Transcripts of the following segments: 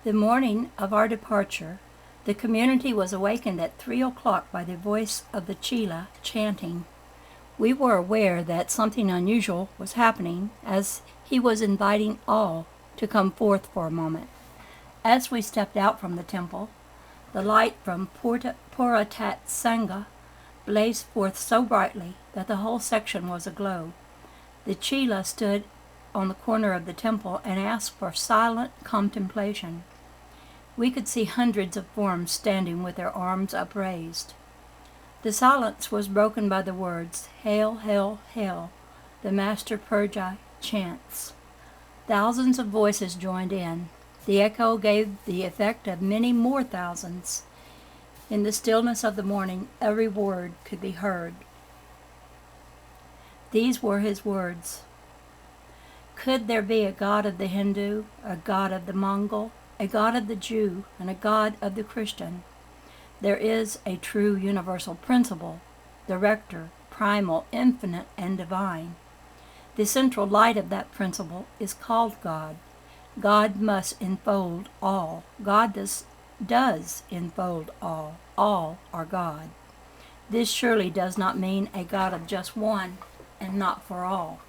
The morning of our departure, the community was awakened at 3 o'clock by the voice of the Chela chanting. We were aware that something unusual was happening, as he was inviting all to come forth for a moment. As we stepped out from the temple, the light from Puratat Sangha blazed forth so brightly that the whole section was aglow. The Chela stood on the corner of the temple and asked for silent contemplation. We could see hundreds of forms standing with their arms upraised. The silence was broken by the words, "Hail, hail, hail," the Master Purjai chants. Thousands of voices joined in. The echo gave the effect of many more thousands. In the stillness of the morning, every word could be heard. These were his words. Could there be a God of the Hindu, a God of the Mongol, a God of the Jew, and a God of the Christian? There is a true universal principle, director, primal, infinite, and divine. The central light of that principle is called God. God must enfold all. God does enfold all. All are God. This surely does not mean a God of just one and not for all.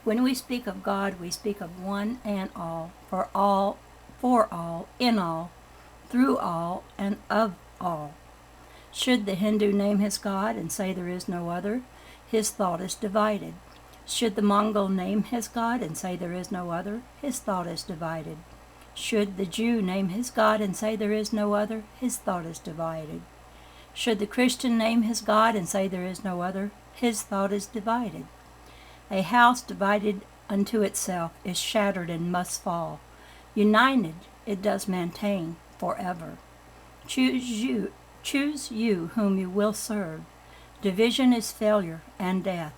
When we speak of God, we speak of one and all, for all, in all, through all, and of all. Should the Hindu name his God and say there is no other, his thought is divided. Should the Mongol name his God and say there is no other, his thought is divided. Should the Jew name his God and say there is no other, his thought is divided. Should the Christian name his God and say there is no other, his thought is divided. A house divided unto itself is shattered and must fall. United, it does maintain forever. Choose you whom you will serve. Division is failure and death.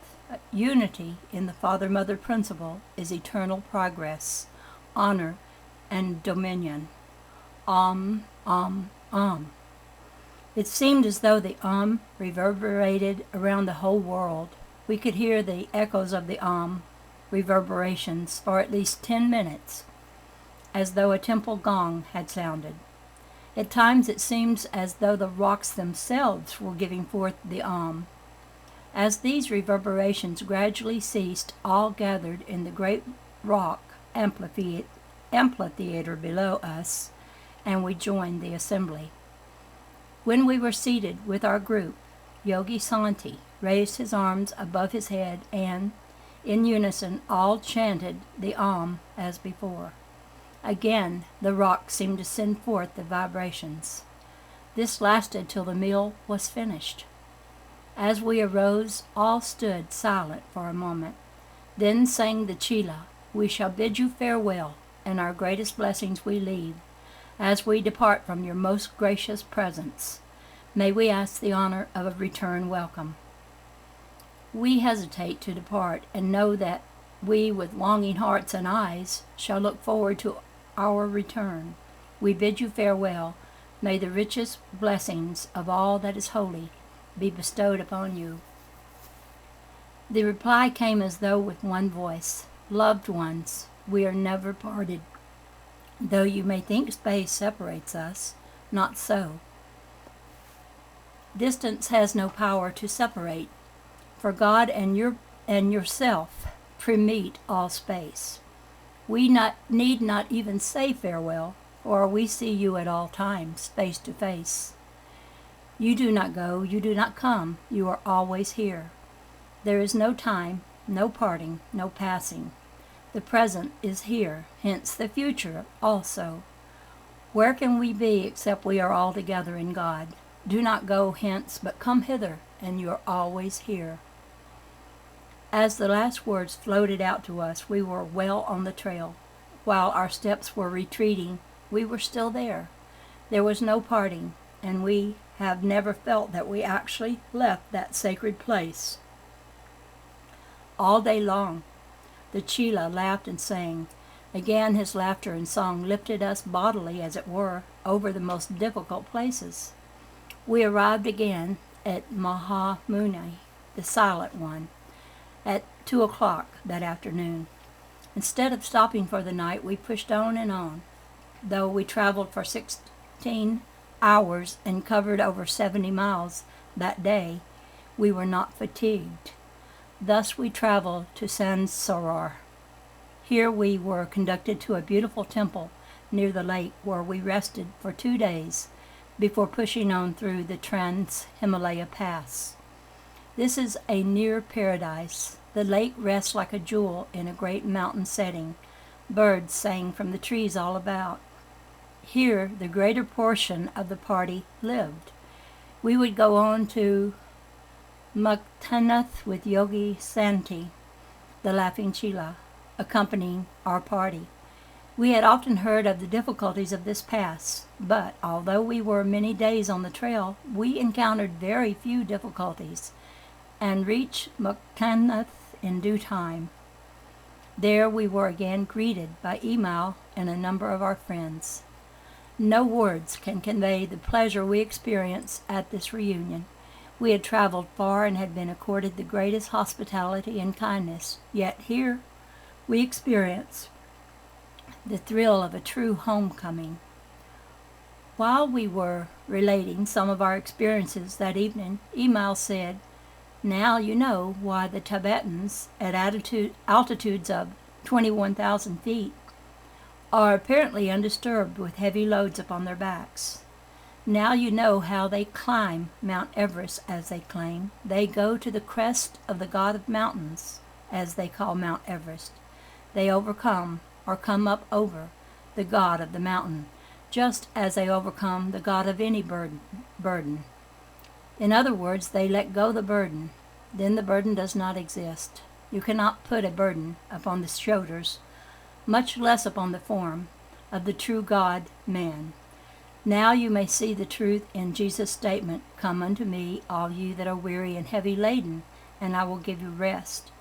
Unity in the Father-Mother principle is eternal progress, honor, and dominion. Om, Om, Om. It seemed as though the Om reverberated around the whole world. We could hear the echoes of the Om reverberations for at least 10 minutes, as though a temple gong had sounded. At times it seems as though the rocks themselves were giving forth the Om. As these reverberations gradually ceased, all gathered in the great rock amphitheater below us, and we joined the assembly. When we were seated with our group, Yogi Santi raised his arms above his head and, in unison, all chanted the Om as before. Again, the rock seemed to send forth the vibrations. This lasted till the meal was finished. As we arose, all stood silent for a moment. Then sang the Chela, "We shall bid you farewell, and our greatest blessings we leave, as we depart from your most gracious presence. May we ask the honor of a return welcome." We hesitate to depart, and know that we, with longing hearts and eyes, shall look forward to our return. We bid you farewell. May the richest blessings of all that is holy be bestowed upon you. The reply came as though with one voice. Loved ones, we are never parted. Though you may think space separates us, not so. Distance has no power to separate, for God and yourself permeate all space. We need not even say farewell, for we see you at all times, face to face. You do not go, you do not come, you are always here. There is no time, no parting, no passing. The present is here, hence the future also. Where can we be except we are all together in God? Do not go hence, but come hither, and you are always here. As the last words floated out to us, we were well on the trail. While our steps were retreating, we were still there. There was no parting, and we have never felt that we actually left that sacred place. All day long, the Chela laughed and sang. Again his laughter and song lifted us bodily, as it were, over the most difficult places. We arrived again at Mahamuni, the Silent One, at 2 o'clock that afternoon. Instead of stopping for the night, we pushed on and on. though we traveled for 16 hours and covered over 70 miles that day, we were not fatigued. Thus we traveled to Sansorar. Here we were conducted to a beautiful temple near the lake where we rested for 2 days before pushing on through the Trans-Himalaya Pass. This is a near paradise. The lake rests like a jewel in a great mountain setting. Birds sang from the trees all about. Here the greater portion of the party lived. We would go on to Muktanath with Yogi Santi, the Laughing Chela, accompanying our party. We had often heard of the difficulties of this pass, but although we were many days on the trail, we encountered very few difficulties and reached Muktanath in due time. There we were again greeted by Emal and a number of our friends. No words can convey the pleasure we experienced at this reunion. We had traveled far and had been accorded the greatest hospitality and kindness, yet here we experienced the thrill of a true homecoming. While we were relating some of our experiences that evening, Emal said, "Now you know why the Tibetans, at altitudes of 21,000 feet, are apparently undisturbed with heavy loads upon their backs. Now you know how they climb Mount Everest, as they claim. They go to the crest of the God of Mountains, as they call Mount Everest. They overcome, or come up over, the God of the mountain, just as they overcome the God of any burden. In other words, they let go the burden. Then the burden does not exist. You cannot put a burden upon the shoulders, much less upon the form, of the true God, man. Now you may see the truth in Jesus' statement, 'Come unto me, all you that are weary and heavy laden, and I will give you rest.'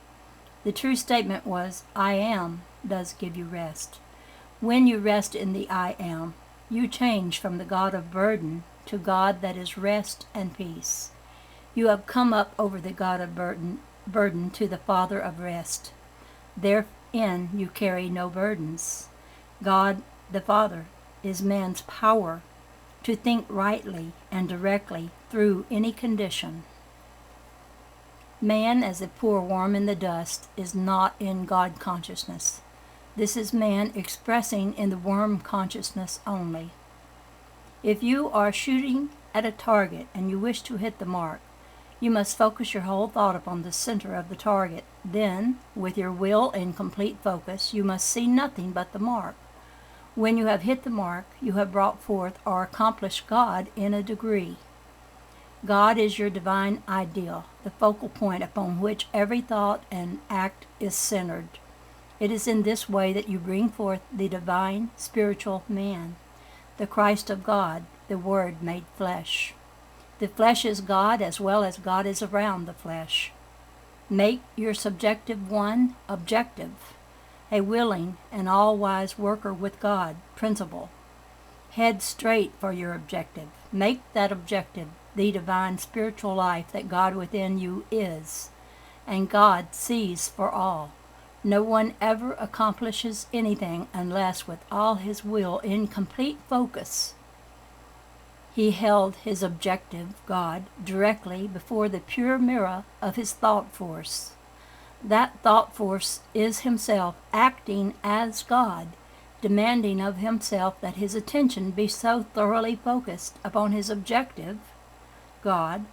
The true statement was, 'I am does give you rest.' When you rest in the I am, you change from the God of burden to God that is rest and peace. You have come up over the God of burden to the Father of rest. Therein you carry no burdens. God the Father is man's power to think rightly and directly through any condition. Man, as a poor worm in the dust, is not in God consciousness. This is man expressing in the worm consciousness only. If you are shooting at a target and you wish to hit the mark, you must focus your whole thought upon the center of the target. Then, with your will in complete focus, you must see nothing but the mark. When you have hit the mark, you have brought forth or accomplished God in a degree. God is your divine ideal, the focal point upon which every thought and act is centered. It is in this way that you bring forth the divine spiritual man, the Christ of God, the Word made flesh. The flesh is God as well as God is around the flesh. Make your subjective one objective, a willing and all-wise worker with God principle. Head straight for your objective. Make that objective the divine spiritual life that God within you is, and God sees for all. No one ever accomplishes anything unless with all his will in complete focus he held his objective, God, directly before the pure mirror of his thought force. That thought force is himself acting as God, demanding of himself that his attention be so thoroughly focused upon his objective, God,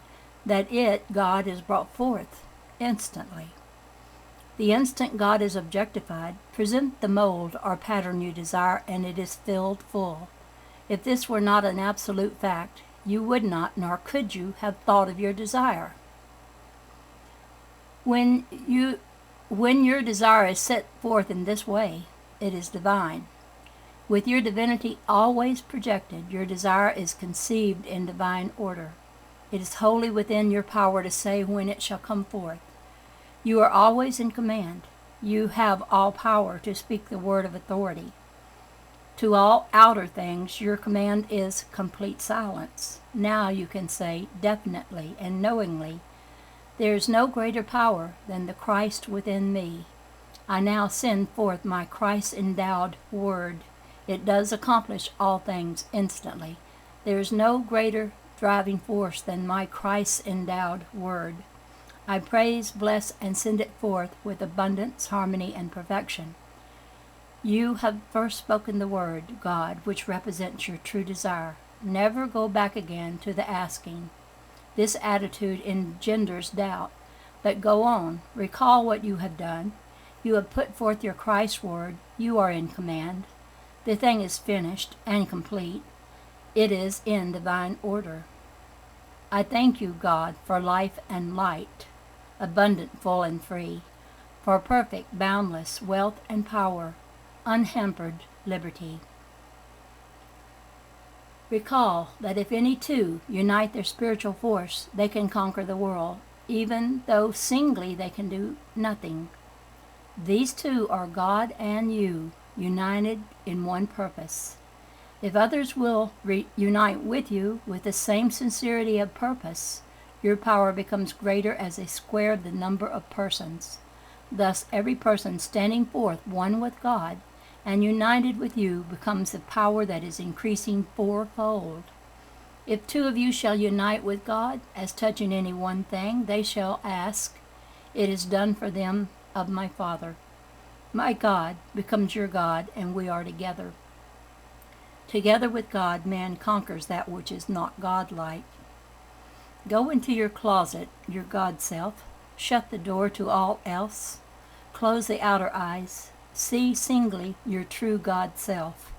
that God, is brought forth instantly. The instant God is objectified, present the mold or pattern you desire, and it is filled full. If this were not an absolute fact, you would not, nor could you, have thought of your desire. When your desire is set forth in this way, it is divine. With your divinity always projected, your desire is conceived in divine order. It is wholly within your power to say when it shall come forth. You are always in command. You have all power to speak the word of authority. To all outer things, your command is complete silence. Now you can say definitely and knowingly, there is no greater power than the Christ within me. I now send forth my Christ-endowed word. It does accomplish all things instantly. There is no greater driving force than my Christ-endowed word. I praise, bless, and send it forth with abundance, harmony, and perfection. You have first spoken the word, God, which represents your true desire. Never go back again to the asking. This attitude engenders doubt. But go on. Recall what you have done. You have put forth your Christ word. You are in command. The thing is finished and complete. It is in divine order. I thank you, God, for life and light, abundant, full, and free, for perfect, boundless wealth and power, unhampered liberty. Recall that if any two unite their spiritual force, they can conquer the world, even though singly they can do nothing. These two are God and you, united in one purpose. If others will unite with you with the same sincerity of purpose, your power becomes greater as they square the number of persons. Thus, every person standing forth one with God and united with you becomes the power that is increasing fourfold. If two of you shall unite with God as touching any one thing, they shall ask, it is done for them of my Father. My God becomes your God, and we are together. Together with God, man conquers that which is not godlike. Go into your closet, your God self. Shut the door to all else. Close the outer eyes. See singly your true God self.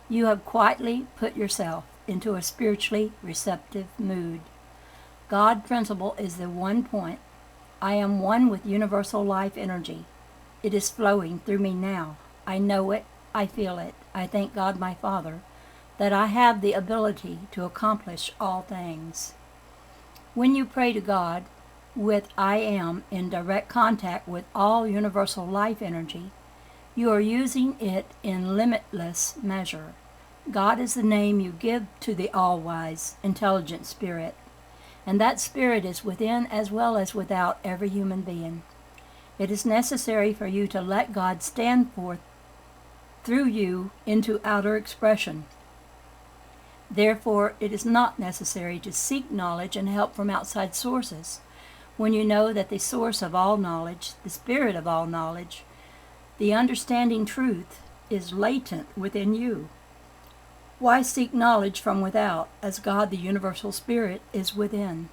You have quietly put yourself into a spiritually receptive mood. God principle is the one point. I am one with universal life energy. It is flowing through me now. I know it. I feel it. I thank God my Father that I have the ability to accomplish all things. When you pray to God with I am in direct contact with all universal life energy, you are using it in limitless measure. God is the name you give to the all-wise, intelligent spirit, and that spirit is within as well as without every human being. It is necessary for you to let God stand forth through you into outer expression. Therefore, it is not necessary to seek knowledge and help from outside sources. When you know that the source of all knowledge, the spirit of all knowledge, the understanding truth, is latent within you. Why seek knowledge from without, as God the universal spirit is within?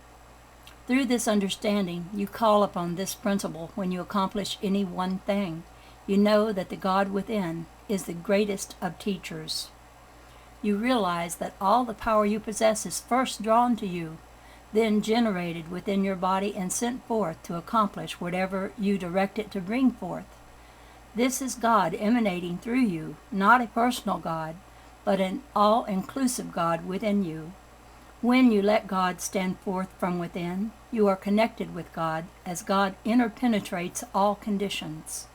Through this understanding, you call upon this principle when you accomplish any one thing. You know that the God within is the greatest of teachers. You realize that all the power you possess is first drawn to you, then generated within your body and sent forth to accomplish whatever you direct it to bring forth. This is God emanating through you, not a personal God, but an all-inclusive God within you. When you let God stand forth from within, you are connected with God as God interpenetrates all conditions.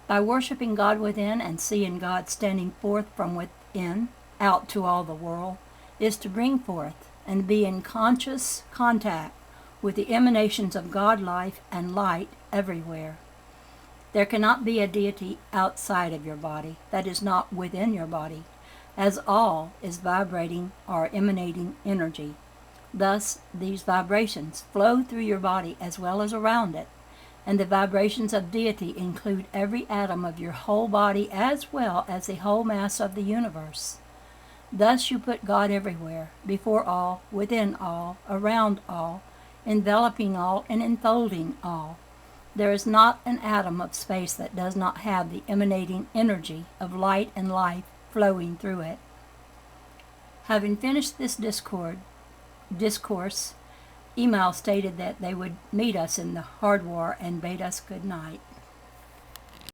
By worshiping God within and seeing God standing forth from within out to all the world is to bring forth and be in conscious contact with the emanations of God life and light everywhere. There cannot be a deity outside of your body that is not within your body, as all is vibrating or emanating energy. Thus, these vibrations flow through your body as well as around it, and the vibrations of deity include every atom of your whole body as well as the whole mass of the universe. Thus you put God everywhere, before all, within all, around all, enveloping all, and enfolding all. There is not an atom of space that does not have the emanating energy of light and life flowing through it. Having finished this discourse, Email stated that they would meet us in the hardware and bade us good night.